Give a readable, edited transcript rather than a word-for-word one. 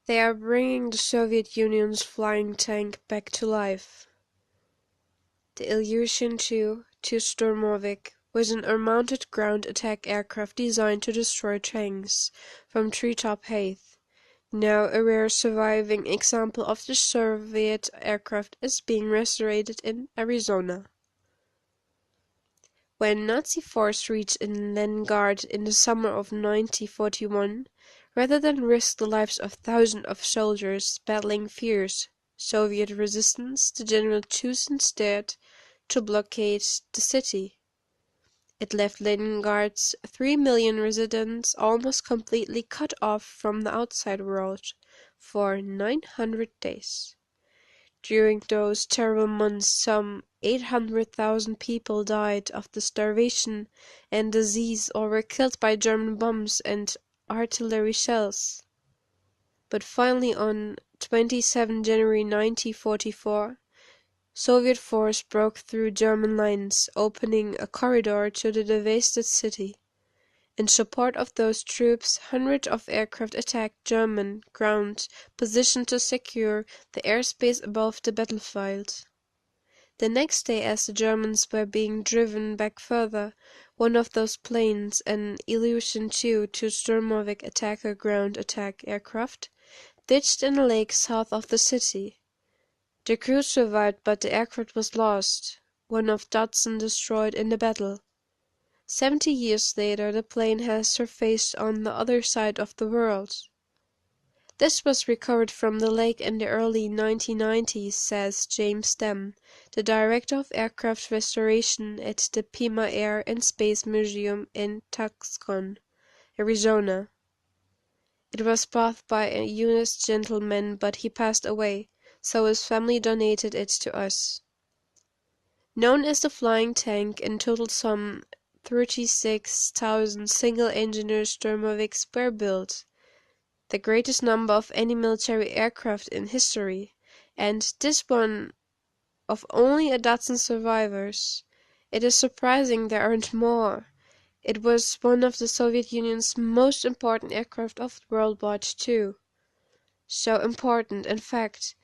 They are bringing the Soviet Union's flying tank back to life. The Ilyushin Il-2 Sturmovik was an unmounted ground attack aircraft designed to destroy tanks from treetop height. Now a rare surviving example of the Soviet aircraft is being restored in Arizona. When Nazi forces reached in Leningrad in the summer of 1941, rather than risk the lives of thousands of soldiers battling fierce Soviet resistance, the general chose instead to blockade the city. It left Leningrad's 3 million residents almost completely cut off from the outside world for 900 days. During those terrible months, some 800,000 people died of the starvation and disease or were killed by German bombs and artillery shells. But finally, on 27 January 1944, Soviet force broke through German lines, opening a corridor to the devastated city. In support of those troops, hundreds of aircraft attacked German ground positions to secure the airspace above the battlefield. The next day, as the Germans were being driven back further, one of those planes, an Ilyushin Il-2 Sturmovik attacker ground attack aircraft, ditched in a lake south of the city. The crew survived, but the aircraft was lost, one of dozens destroyed in the battle. 70 years later, the plane has surfaced on the other side of the world. This was recovered from the lake in the early 1990s, says James Demme, the director of aircraft restoration at the Pima Air and Space Museum in Tucson, Arizona. It was bought by a U.S. gentleman, but he passed away, so his family donated it to us. Known as the Flying Tank, in total some 36,000 single-engine Sturmoviks were built, the greatest number of any military aircraft in history, and this one of only a dozen survivors. It is surprising there aren't more. It was one of the Soviet Union's most important aircraft of World War II. So important, in fact,